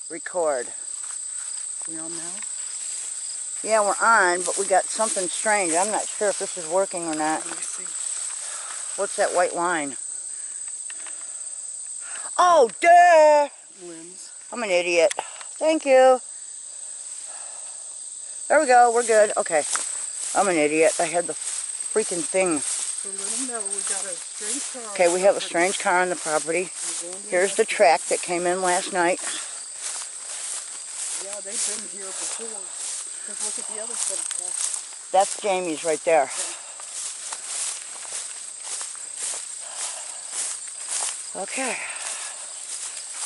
Record. We on now? Yeah, we're on, but we got something strange. I'm not sure if this is working or not. Let me see. What's that white line? Oh, duh! Limbs. I'm an idiot. Thank you. There we go. We're good. Okay. I'm an idiot. I had the freaking thing. So let them know we got a strange car. Okay, we have a strange car on the property. Here's the track that came in last night. Yeah, they've been here before. Because look at the other set of tracks. That's Jamie's right there. Okay.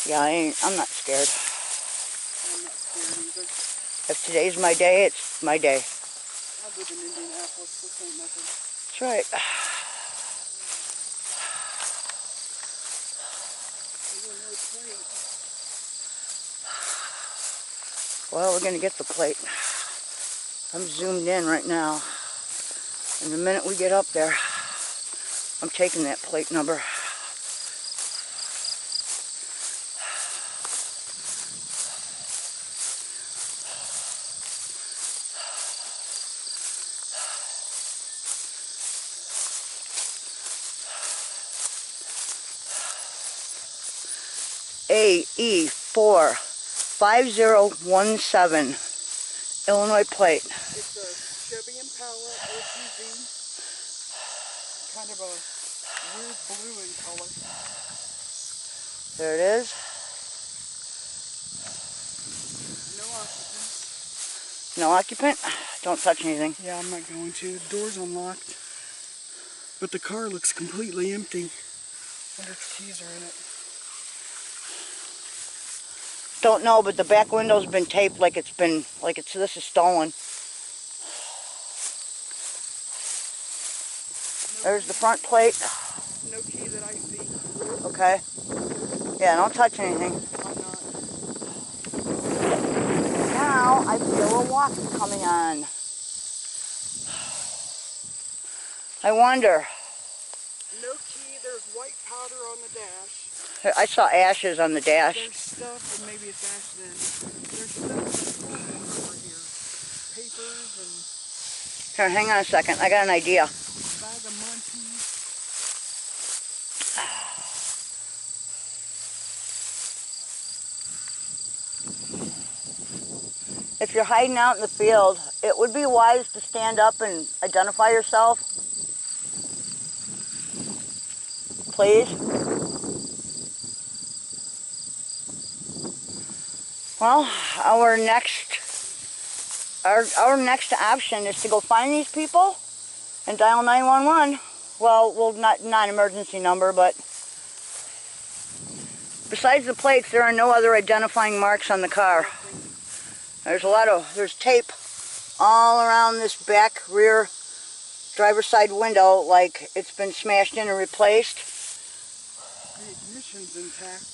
Yeah, I'm not scared. I'm not scared either. If today's my day, it's my day. I live in Indianapolis. This ain't nothing. That's right. Well, we're going to get the plate. I'm zoomed in right now. And the minute we get up there, I'm taking that plate number. AE45017, Illinois plate. It's a Chevy Impala SUV, kind of a weird blue in color. There it is. No occupant. No occupant? Don't touch anything. Yeah, I'm not going to. The door's unlocked. But the car looks completely empty. Wonder if keys are in it. Don't know, but the back window's been taped like this is stolen. There's the front plate. No key that I see. Okay. Yeah, don't touch anything. I'm not. Now I feel a walk coming on. I wonder. No key. There's white powder on the dash. I saw ashes on the dash. There's stuff, and maybe it's ash then. There's stuff over here. Papers and... Here, hang on a second. I got an idea. Bag of munchies. If you're hiding out in the field, it would be wise to stand up and identify yourself. Please. Well, our next option is to go find these people and dial 911. Well, not emergency number, but besides the plates, there are no other identifying marks on the car. There's tape all around this back rear driver's side window, like it's been smashed in and replaced. The ignition's intact.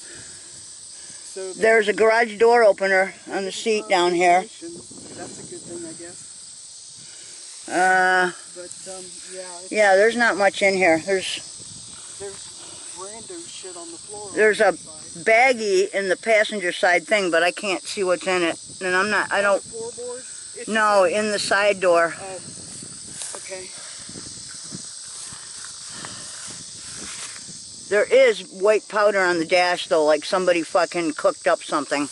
So there's a garage door opener on the seat down here. That's a good thing, I guess. Yeah, there's not much in here. There's Brando shit on the floor. There's a baggie in the passenger side thing, but I can't see what's in it. And I don't... Floorboards? No, in the side door. Oh, okay. There is white powder on the dash, though, like somebody fucking cooked up something.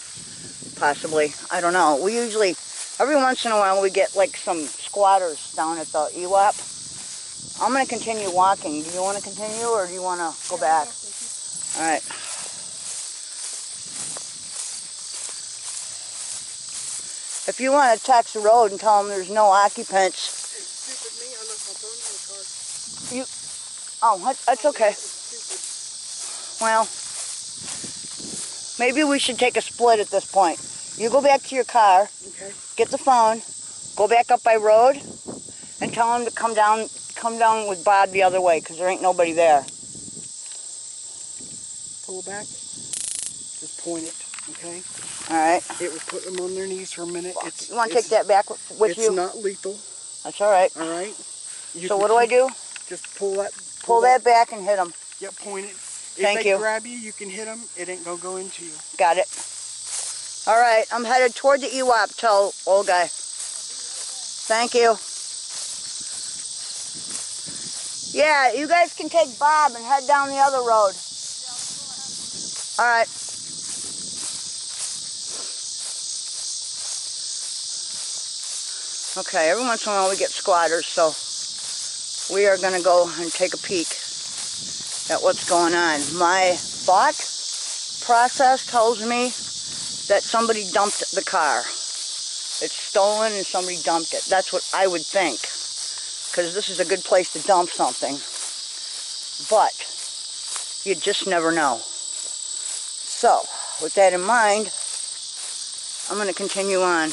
Possibly. I don't know. We usually, every once in a while, we get like some squatters down at the EWAP. I'm going to continue walking. Do you want to continue, or do you want to go back? All right. If you want to text the road and tell them there's no occupants. Stupid me, I left my phone in the car. That's okay. Well, maybe we should take a split at this point. You go back to your car, get the phone, go back up by road, and tell them to come down with Bob the other way, because there ain't nobody there. Pull back. Just point it, okay? All right. It will put them on their knees for a minute. You want to take that back with you? It's not lethal. That's all right. All right. So what do I do? Just pull that. Pull that back and hit them. Yep, point it. Thank you. If they grab you, you can hit them. It ain't going to go into you. Got it. All right, I'm headed toward the EWAP. Tell old guy. Thank you. Yeah, you guys can take Bob and head down the other road. All right. Okay, every once in a while we get squatters, so we are going to go and take a peek at what's going on. My thought process tells me that somebody dumped the car. It's stolen and somebody dumped it. That's what I would think, because this is a good place to dump something. But you just never know. So, with that in mind, I'm going to continue on.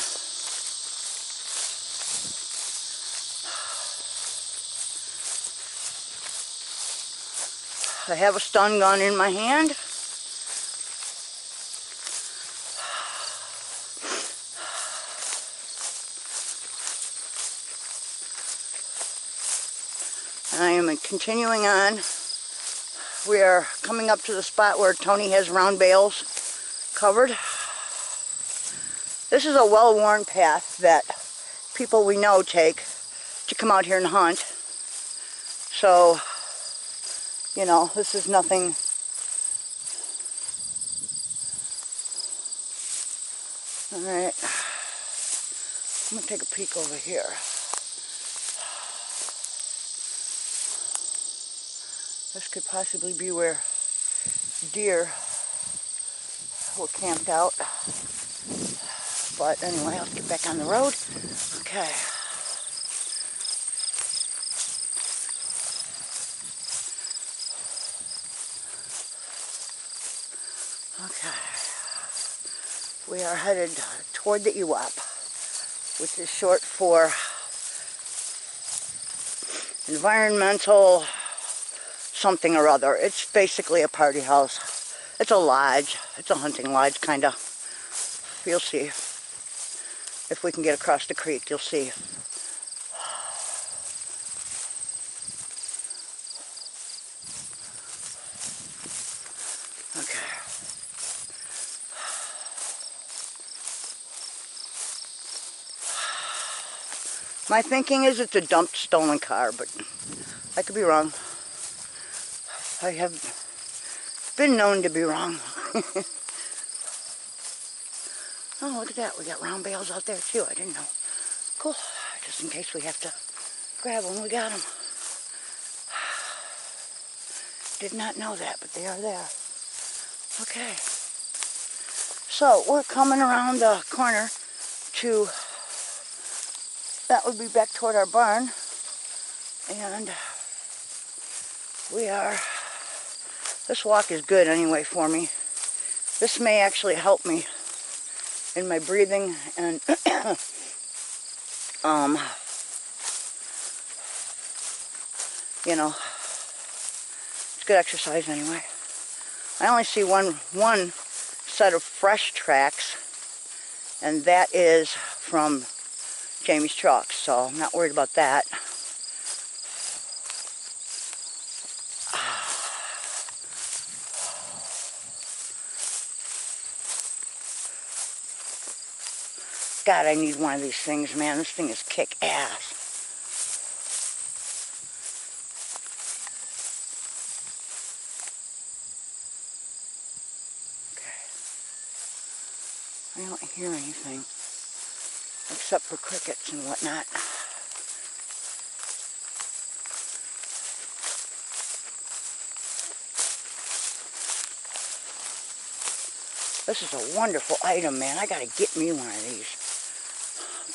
I have a stun gun in my hand. And I am continuing on. We are coming up to the spot where Tony has round bales covered. This is a well-worn path that people we know take to come out here and hunt. So, you know, this is nothing. All right, I'm gonna take a peek over here. This could possibly be where deer were camped out. But anyway, let's get back on the road. Okay. Okay. We are headed toward the EWAP, which is short for environmental something or other. It's basically a party house. It's a lodge. It's a hunting lodge, kind of. You'll see. If we can get across the creek, you'll see. Okay. My thinking is it's a dumped stolen car, but I could be wrong. I have been known to be wrong. Oh, look at that. We got round bales out there, too. I didn't know. Cool. Just in case we have to grab them, we got them. Did not know that, but they are there. Okay. So, we're coming around the corner to, that would be back toward our barn. And we are, this walk is good anyway for me. This may actually help me in my breathing and you know, it's good exercise anyway. I only see one set of fresh tracks, and that is from Jamie's truck, so I'm not worried about that. God, I need one of these things, man. This thing is kick-ass. Okay. I don't hear anything except for crickets and whatnot. This is a wonderful item, man. I gotta get me one of these.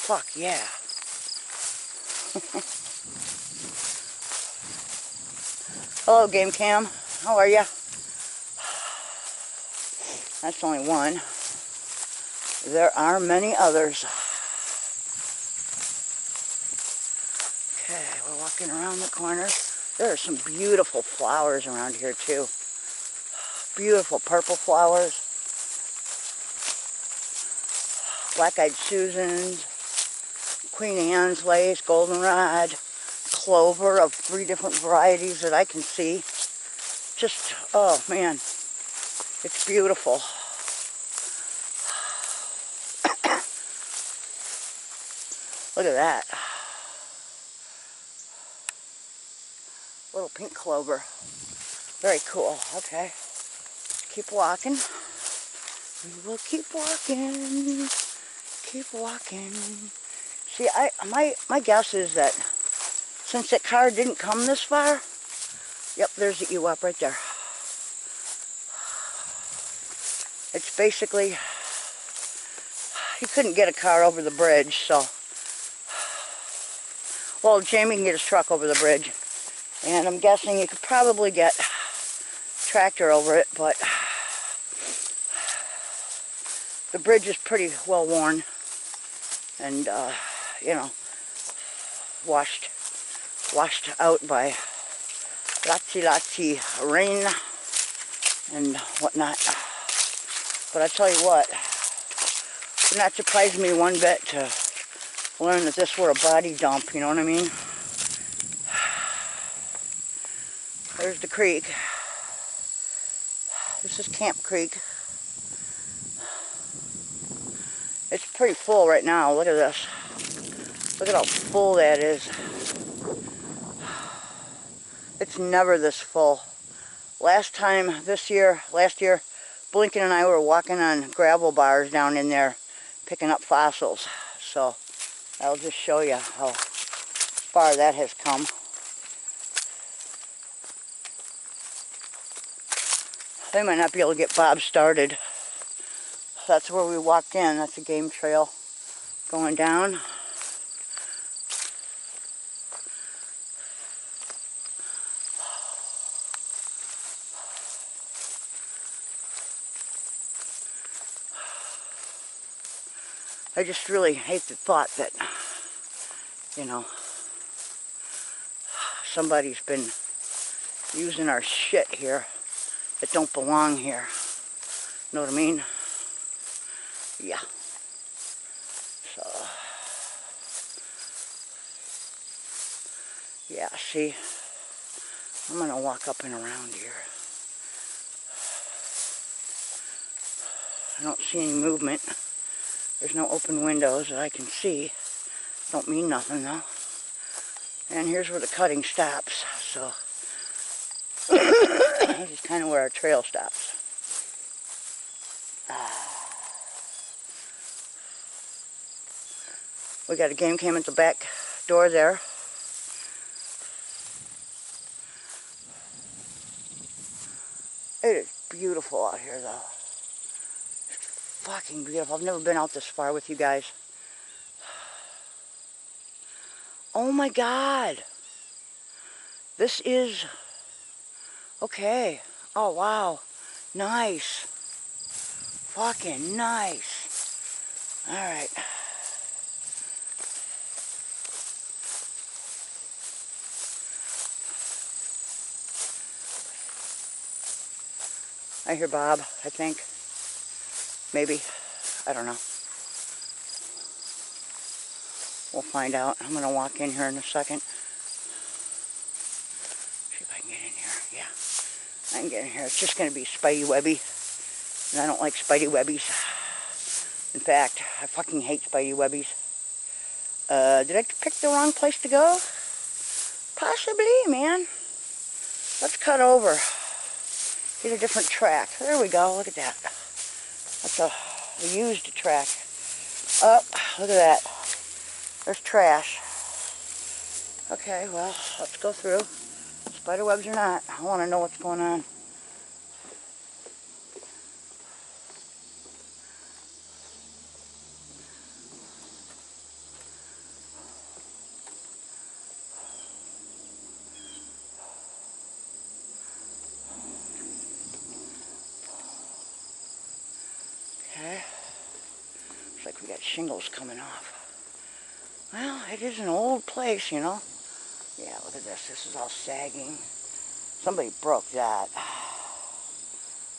Fuck yeah. Hello, Game Cam. How are ya? That's only one. There are many others. Okay, we're walking around the corner. There are some beautiful flowers around here, too. Beautiful purple flowers. Black-eyed Susans, Queen Anne's lace, goldenrod, clover of 3 different varieties that I can see. Just, oh man, it's beautiful. Look at that. Little pink clover. Very cool. Okay. Keep walking. We will keep walking. Keep walking. See, my guess is that since that car didn't come this far, yep, there's the EWAP right there. It's basically, he couldn't get a car over the bridge, so, well, Jamie can get his truck over the bridge, and I'm guessing you could probably get a tractor over it, but the bridge is pretty well worn, and, you know, washed out by lotsy rain and whatnot. But I tell you what, it would not surprise me one bit to learn that this were a body dump, you know what I mean? There's the creek. This is Camp Creek. It's pretty full right now. Look at this. Look at how full that is. It's never this full. Last year, Blinken and I were walking on gravel bars down in there, picking up fossils. So I'll just show you how far that has come. They might not be able to get Bob started. That's where we walked in. That's a game trail going down. I just really hate the thought that, you know, somebody's been using our shit here that don't belong here. Know what I mean? Yeah. So, yeah, see, I'm gonna walk up and around here. I don't see any movement. There's no open windows that I can see. Don't mean nothing though. And here's where the cutting stops, so this is kind of where our trail stops. We got a game cam at the back door there. It is beautiful out here though. It's fucking beautiful. I've never been out this far with you guys. Oh my God. This is, okay. Oh wow. Nice. Fucking nice. Alright. I hear Bob, I think. Maybe. I don't know. We'll find out. I'm going to walk in here in a second. See if I can get in here. Yeah. I can get in here. It's just going to be Spidey Webby. And I don't like Spidey Webbies. In fact, I fucking hate Spidey Webbies. Did I pick the wrong place to go? Possibly, man. Let's cut over. Get a different track. There we go. Look at that. That's a used track. Oh, look at that. There's trash. Okay, well, let's go through. Spider webs or not, I want to know what's going on. Okay. Looks like we got shingles coming off. Well, it is an old place, you know. Yeah, look at this. This is all sagging. Somebody broke that.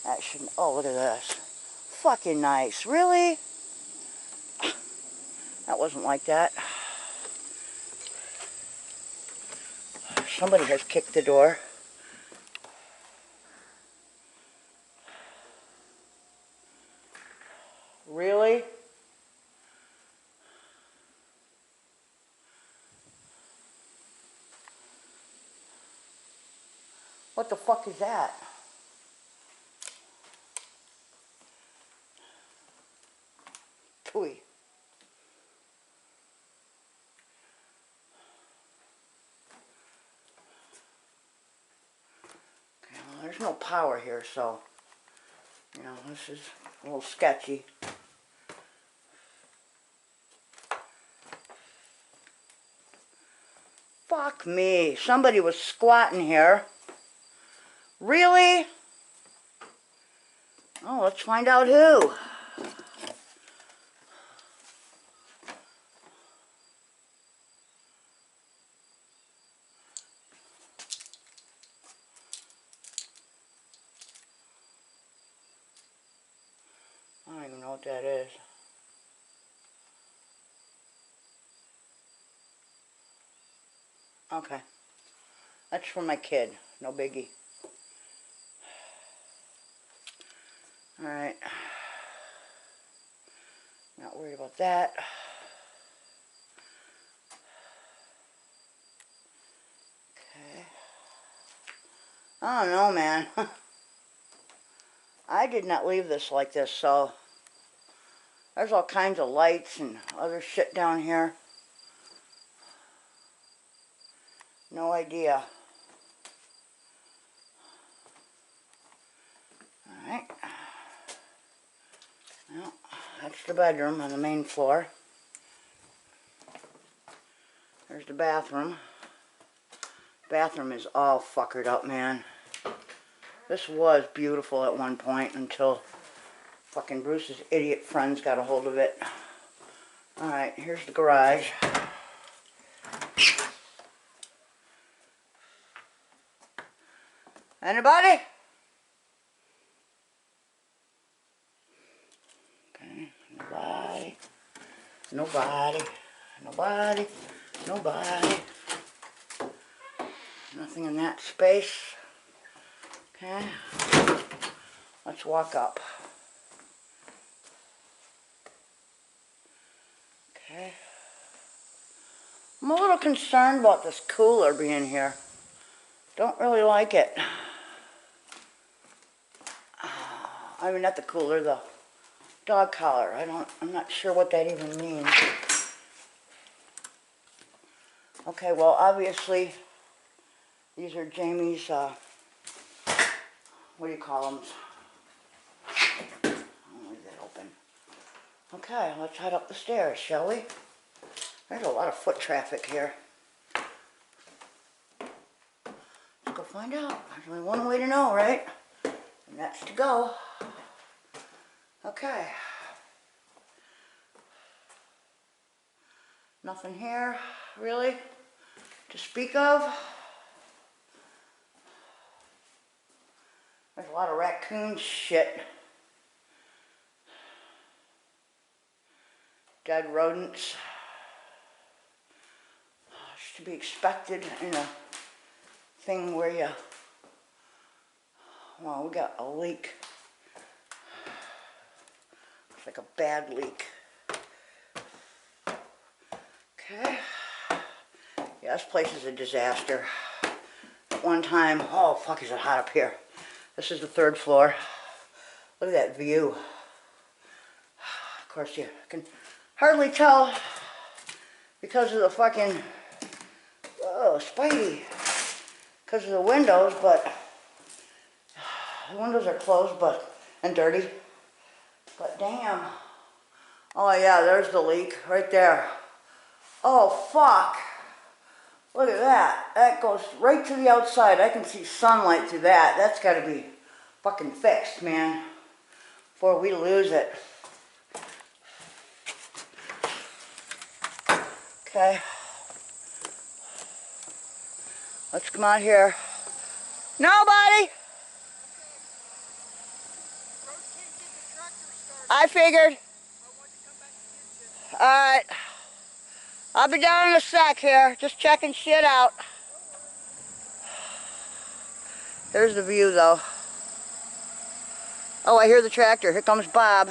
That shouldn't... Oh, look at this. Fucking nice. Really? That wasn't like that. Somebody has kicked the door. Really? What the fuck is that? Tui. Okay, well, there's no power here, so, you know, this is a little sketchy. Fuck me. Somebody was squatting here. Really? Oh, let's find out who. I don't even know what that is. Okay. That's for my kid. No biggie. Alright. Not worried about that. Okay. I don't know, man. I did not leave this like this, so there's all kinds of lights and other shit down here. No idea. Alright. Well, that's the bedroom on the main floor. There's the bathroom. Bathroom is all fuckered up, man. This was beautiful at one point until fucking Bruce's idiot friends got a hold of it. Alright, here's the garage. Anybody? Okay, nobody. Nobody. Nobody. Nobody. Nothing in that space. Okay. Let's walk up. Okay. I'm a little concerned about this cooler being here. Don't really like it. I mean, not the cooler, the dog collar. I'm not sure what that even means. Okay, well, obviously, these are Jamie's, what do you call them? I'll leave that open. Okay, let's head up the stairs, shall we? There's a lot of foot traffic here. Let's go find out. There's only one way to know, right? And that's to go. Okay. Nothing here, really, to speak of. There's a lot of raccoon shit. Dead rodents. It's to be expected in a thing where you, well, we got a leak. It's like a bad leak. Okay. Yeah, this place is a disaster. At one time, oh fuck, is it hot up here. This is the 3rd floor. Look at that view. Of course, you can hardly tell because of the fucking, oh, Spidey. Because of the windows, but the windows are closed and dirty. But damn. Oh yeah, there's the leak right there. Oh fuck. Look at that. That goes right to the outside. I can see sunlight through that. That's got to be fucking fixed, man. Before we lose it. Okay. Let's come out here. Nobody! I figured. Alright. I'll be down in a sec here. Just checking shit out. There's the view though. Oh, I hear the tractor. Here comes Bob.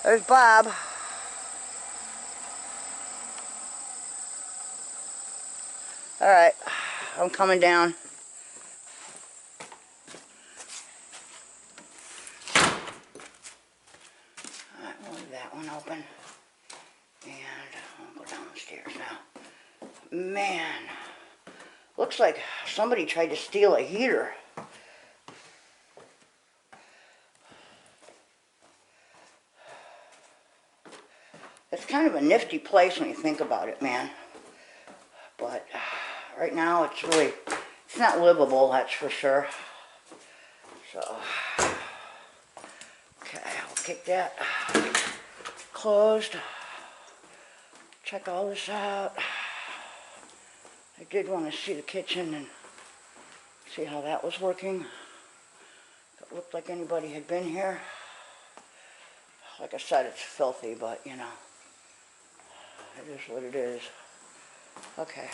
There's Bob. Alright. I'm coming down. Alright, we'll leave that one open. And I'll go down the stairs now. Man, looks like somebody tried to steal a heater. It's kind of a nifty place when you think about it, man. But right now it's not livable, that's for sure. So, okay, I'll kick that closed. Check all this out. I did want to see the kitchen and see how that was working. If it looked like anybody had been here. Like I said, it's filthy, but you know, it is what it is. Okay.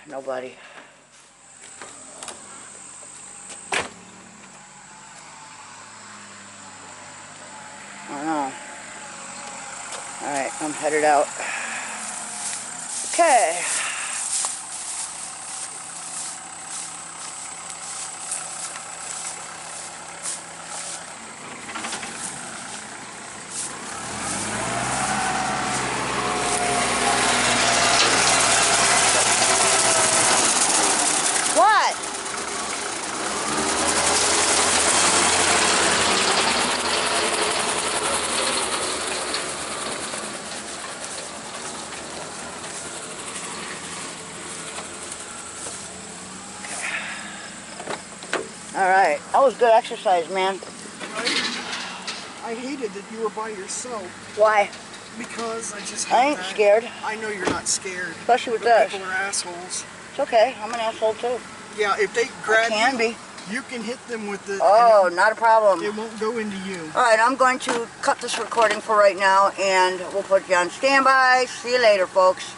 Nobody. I don't know. Alright, I'm headed out. Okay. What? Alright, that was good exercise, man. I hated that you were by yourself. Why? Because I just I ain't scared. I know you're not scared. Especially with but this. People are assholes. It's okay, I'm an asshole too. Yeah, if they grab I can you, be. you can hit them with the... Oh, not a problem. It won't go into you. Alright, I'm going to cut this recording for right now and we'll put you on standby. See you later, folks.